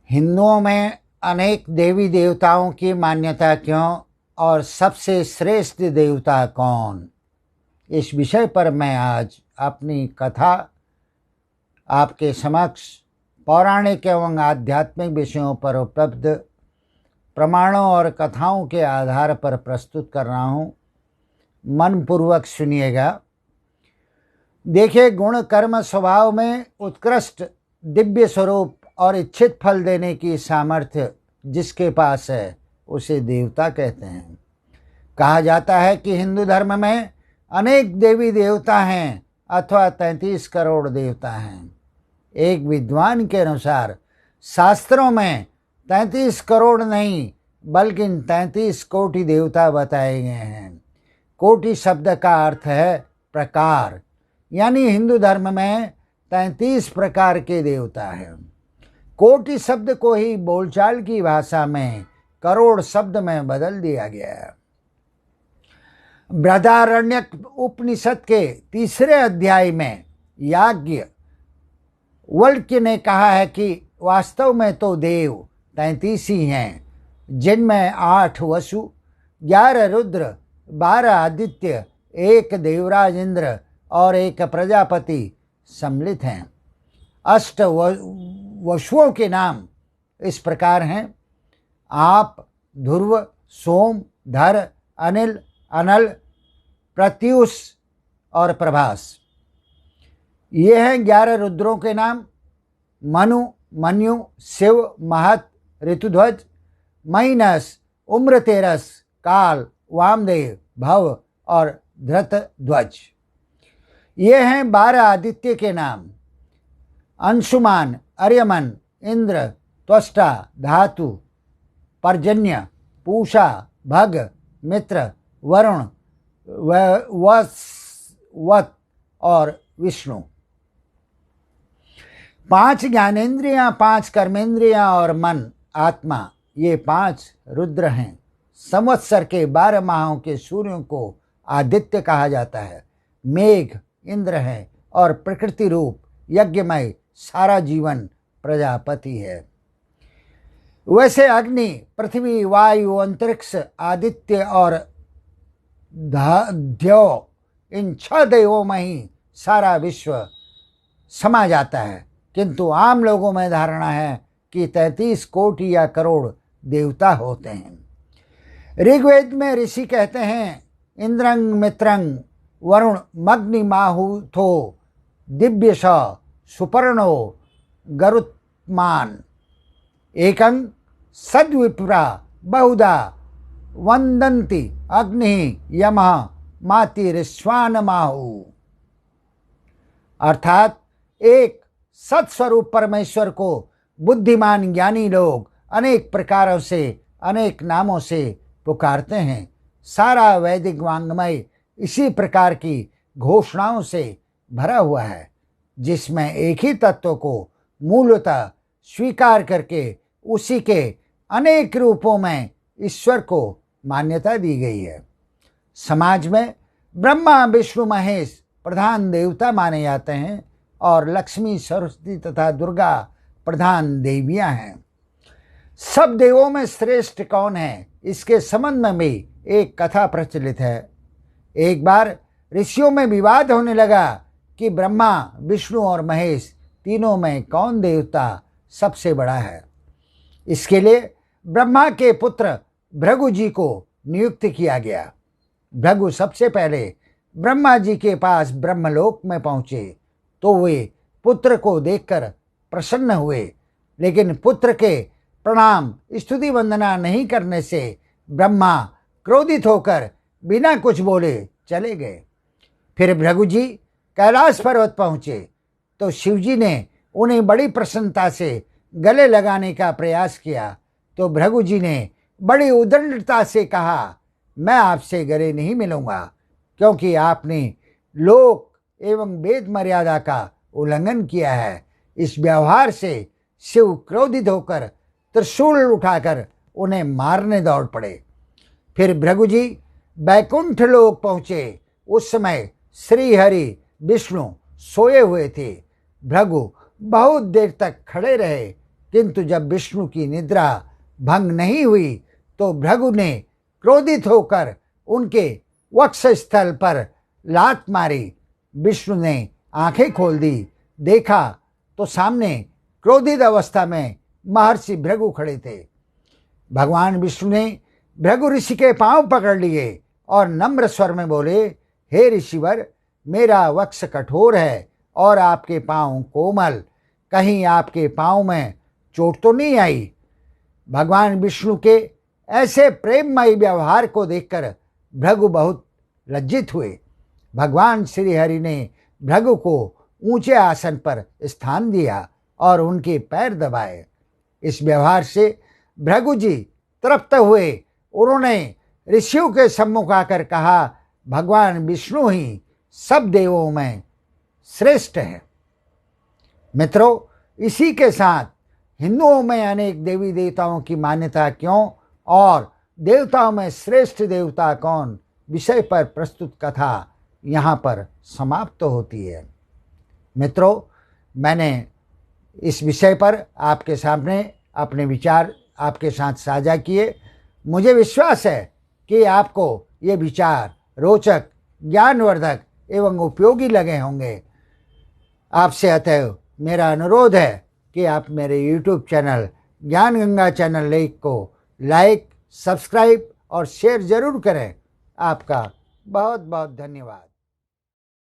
हिंदुओं में अनेक देवी देवताओं की मान्यता क्यों और सबसे श्रेष्ठ देवता कौन, इस विषय पर मैं आज अपनी कथा आपके समक्ष पौराणिक एवं आध्यात्मिक विषयों पर उपलब्ध प्रमाणों और कथाओं के आधार पर प्रस्तुत कर रहा हूँ। मनपूर्वक सुनिएगा। देखिए, गुण कर्म स्वभाव में उत्कृष्ट दिव्य स्वरूप और इच्छित फल देने की सामर्थ्य जिसके पास है उसे देवता कहते हैं। कहा जाता है कि हिंदू धर्म में अनेक देवी देवता हैं अथवा 33 करोड़ देवता हैं। एक विद्वान के अनुसार शास्त्रों में 33 करोड़ नहीं बल्कि 33 कोटि देवता बताए गए हैं। कोटि शब्द का अर्थ है प्रकार, यानी हिंदू धर्म में 33 प्रकार के देवता हैं। कोटि शब्द को ही बोलचाल की भाषा में करोड़ शब्द में बदल दिया गया है। बृहदारण्यक उपनिषद के 3 अध्याय में याज्ञवल्क्य ने कहा है कि वास्तव में तो देव 33 ही हैं, जिनमें 8 वसु, 11 रुद्र, 12 आदित्य, 1 देवराज इंद्र और 1 प्रजापति सम्मिलित हैं। 8 वसुओं के नाम इस प्रकार हैं: आप, ध्रुव, सोम, धर, अनिल, अनल, प्रत्युष और प्रभास। ये हैं 11 रुद्रों के नाम: मनु, मन्यु, शिव, महत, ऋतुध्वज, महीनस, उम्रतेरस, काल, वामदेव, भव और धृतध्वज। ये हैं 12 आदित्य के नाम: अंशुमान, अर्यमन, इंद्र, त्वष्टा, धातु, पर्जन्य, पूषा, भग, मित्र, वरुण, वत और विष्णु। 5 ज्ञानेन्द्रियां, 5 कर्मेंद्रियां और मन, आत्मा, ये 5 रुद्र हैं। संवत्सर के 12 माहों के सूर्यों को आदित्य कहा जाता है। मेघ इंद्र है और प्रकृति रूप यज्ञमय सारा जीवन प्रजापति है। वैसे अग्नि, पृथ्वी, वायु, अंतरिक्ष, आदित्य और ध्यो, इन 6 देवों में ही सारा विश्व समा जाता है, किंतु आम लोगों में धारणा है कि 33 कोटि या करोड़ देवता होते हैं। ऋग्वेद में ऋषि कहते हैं: इंद्रंग मित्रंग वरुण मग्निमाहुथो दिव्यश सुपर्णो गरुत्मान एकं सद्विप्रा बहुधा वंदन्ति अग्नि यमः मातिरिश्वानमाहु। अर्थात एक सत्स्वरूप परमेश्वर को बुद्धिमान ज्ञानी लोग अनेक प्रकारों से, अनेक नामों से पुकारते हैं। सारा वैदिक वाङ्मय इसी प्रकार की घोषणाओं से भरा हुआ है, जिसमें एक ही तत्व को मूलतः स्वीकार करके उसी के अनेक रूपों में ईश्वर को मान्यता दी गई है। समाज में ब्रह्मा, विष्णु, महेश प्रधान देवता माने जाते हैं और लक्ष्मी, सरस्वती तथा दुर्गा प्रधान देवियां हैं। सब देवों में श्रेष्ठ कौन है, इसके संबंध में भी एक कथा प्रचलित है। एक बार ऋषियों में विवाद होने लगा कि ब्रह्मा, विष्णु और महेश तीनों में कौन देवता सबसे बड़ा है। इसके लिए ब्रह्मा के पुत्र भृगु जी को नियुक्त किया गया। भृगु सबसे पहले ब्रह्मा जी के पास ब्रह्मलोक में पहुंचे तो वे पुत्र को देखकर प्रसन्न हुए, लेकिन पुत्र के प्रणाम स्तुति वंदना नहीं करने से ब्रह्मा क्रोधित होकर बिना कुछ बोले चले गए। फिर भृगु जी कैलाश पर्वत पहुंचे तो शिवजी ने उन्हें बड़ी प्रसन्नता से गले लगाने का प्रयास किया तो भृगु जी ने बड़ी उद्दंडता से कहा, मैं आपसे गले नहीं मिलूंगा, क्योंकि आपने लोक एवं वेद मर्यादा का उल्लंघन किया है। इस व्यवहार से शिव क्रोधित होकर त्रिशूल उठाकर उन्हें मारने दौड़ पड़े। फिर भृगु जी बैकुंठ लोक पहुँचे। उस समय श्री हरि विष्णु सोए हुए थे। भृगु बहुत देर तक खड़े रहे, किंतु जब विष्णु की निद्रा भंग नहीं हुई तो भृगु ने क्रोधित होकर उनके वक्षस्थल पर लात मारी। विष्णु ने आंखें खोल दी, देखा तो सामने क्रोधित अवस्था में महर्षि भृगु खड़े थे। भगवान विष्णु ने भृगु ऋषि के पांव पकड़ लिए और नम्र स्वर में बोले, हे ऋषिवर, मेरा वक्ष कठोर है और आपके पांव कोमल, कहीं आपके पांव में चोट तो नहीं आई? भगवान विष्णु के ऐसे प्रेममयी व्यवहार को देखकर भृगु बहुत लज्जित हुए। भगवान श्री हरि ने भृगु को ऊंचे आसन पर स्थान दिया और उनके पैर दबाए। इस व्यवहार से भृगु जी तृप्त हुए। उन्होंने ऋषियों के सम्मुख आकर कहा, भगवान विष्णु ही सब देवों में श्रेष्ठ है। मित्रों, इसी के साथ हिंदुओं में अनेक देवी देवताओं की मान्यता क्यों और देवताओं में श्रेष्ठ देवता कौन विषय पर प्रस्तुत कथा यहाँ पर समाप्त होती है। मित्रों, मैंने इस विषय पर आपके सामने अपने विचार आपके साथ साझा किए। मुझे विश्वास है कि आपको ये विचार रोचक, ज्ञानवर्धक एवं उपयोगी लगे होंगे। आपसे अतएव मेरा अनुरोध है कि आप मेरे YouTube चैनल ज्ञान गंगा चैनल लेख को लाइक, सब्सक्राइब और शेयर जरूर करें। आपका बहुत बहुत धन्यवाद।